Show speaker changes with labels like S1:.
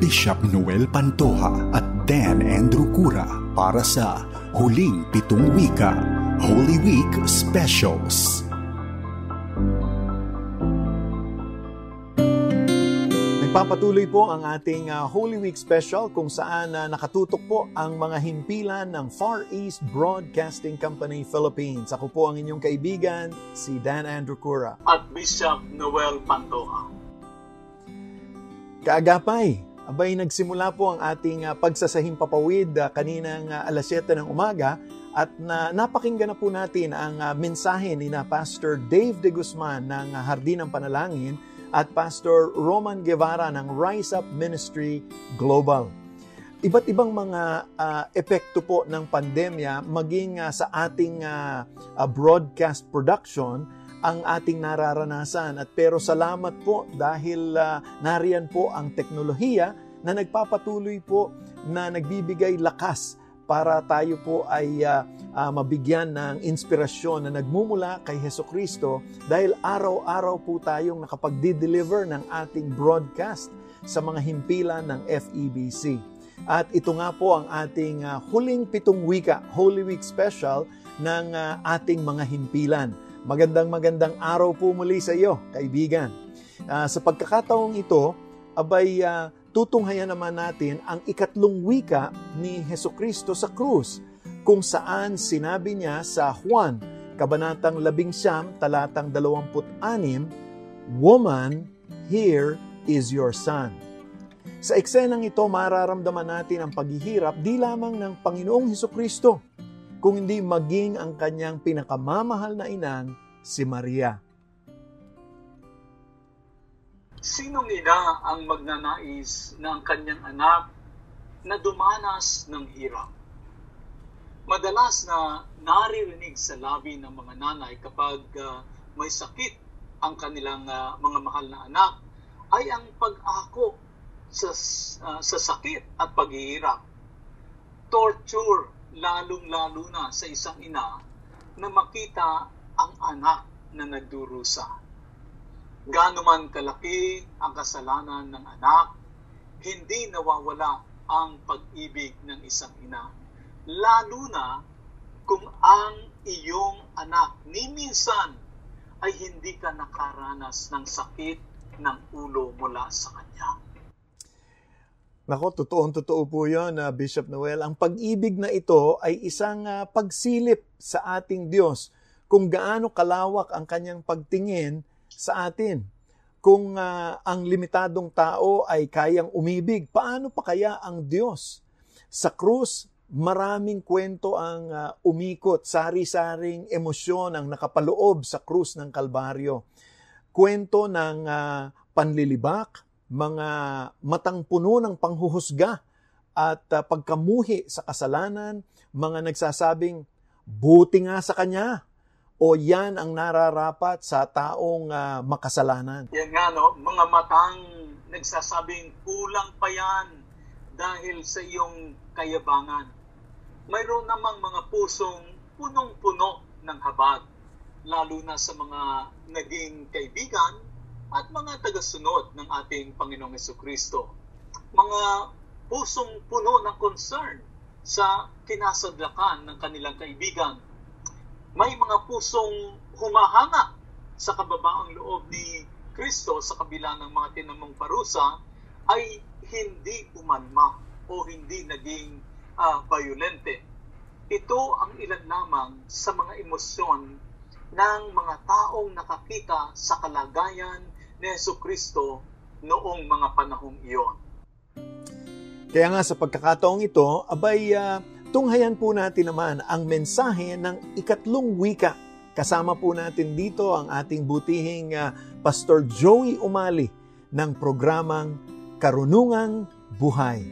S1: Bishop Noel Pantoja at Dan Andrew Cura para sa Huling Pitong Wika, Holy Week Specials. Nagpapatuloy po ang ating Holy Week Special kung saan nakatutok po ang mga himpilan ng Far East Broadcasting Company Philippines. Ako po ang inyong kaibigan, si Dan Andrew Cura.
S2: At Bishop Noel Pantoja.
S1: Kaagapay, abay nagsimula po ang ating pagsasahimpapawid kaninang alas 7 ng umaga at napakinggan na po natin ang mensahe ni Pastor Dave De Guzman ng Hardin ng Panalangin at Pastor Roman Guevara ng Rise Up Ministry Global. Iba't ibang mga epekto po ng pandemya maging sa ating broadcast production ang ating nararanasan. Pero salamat po dahil nariyan po ang teknolohiya na nagpapatuloy po na nagbibigay lakas para tayo po ay mabigyan ng inspirasyon na nagmumula kay Hesukristo dahil araw-araw po tayong nakapag-deliver ng ating broadcast sa mga himpilan ng FEBC. At ito nga po ang ating huling pitong wika, Holy Week Special ng ating mga himpilan. Magandang araw po muli sa iyo, kaibigan. Sa pagkakataong ito, abay tutunghayan naman natin ang ikatlong wika ni Hesukristo sa krus, kung saan sinabi niya sa Juan, Kabanatang 11, talatang 26, "Woman, here is your son." Sa eksenang ito, mararamdaman natin ang paghihirap di lamang ng Panginoong Hesukristo, kung hindi maging ang kanyang pinakamamahal na inang, si Maria.
S2: Sinong ina ang magnanais na ang kanyang anak na dumanas ng hirap? Madalas na naririnig sa labi ng mga nanay kapag may sakit ang kanilang mga mahal na anak ay ang pag-ako sa sakit at paghihirap. Torture, lalong-lalo na sa isang ina na makita ang anak na nagdurusa. Gaano man kalaki ang kasalanan ng anak, hindi nawawala ang pag-ibig ng isang ina. Lalo na kung ang iyong anak ni minsan ay hindi ka nakaranas ng sakit ng ulo mula sa kanya.
S1: Nako, totoo po yun, Bishop Noel. Ang pag-ibig na ito ay isang pagsilip sa ating Diyos kung gaano kalawak ang kanyang pagtingin sa atin. Kung ang limitadong tao ay kayang umibig, paano pa kaya ang Diyos? Sa krus, maraming kwento ang umikot, sari-saring emosyon ang nakapaloob sa krus ng Kalbaryo. Kwento ng panlilibak, mga matang puno ng panghuhusga at pagkamuhi sa kasalanan, mga nagsasabing, buti nga sa kanya, o yan ang nararapat sa taong makasalanan.
S2: Yan nga, no? Mga matang nagsasabing, kulang pa yan dahil sa iyong kayabangan. Mayroon namang mga pusong punong-puno ng habag, lalo na sa mga naging kaibigan at mga tagasunod ng ating Panginoong Hesukristo. Mga pusong puno ng concern sa kinasadlakan ng kanilang kaibigan. May mga pusong humahanga sa kababaang loob ni Kristo sa kabila ng mga tinamong parusa ay hindi umalma o hindi naging violente. Ito ang ilan lamang sa mga emosyon ng mga taong nakakita sa kalagayan ni Hesukristo noong mga panahong iyon.
S1: Kaya nga sa pagkakataong ito, abay tunghayan po natin naman ang mensahe ng ikatlong wika. Kasama po natin dito ang ating butihing Pastor Joey Umali ng programang Karunungang Buhay.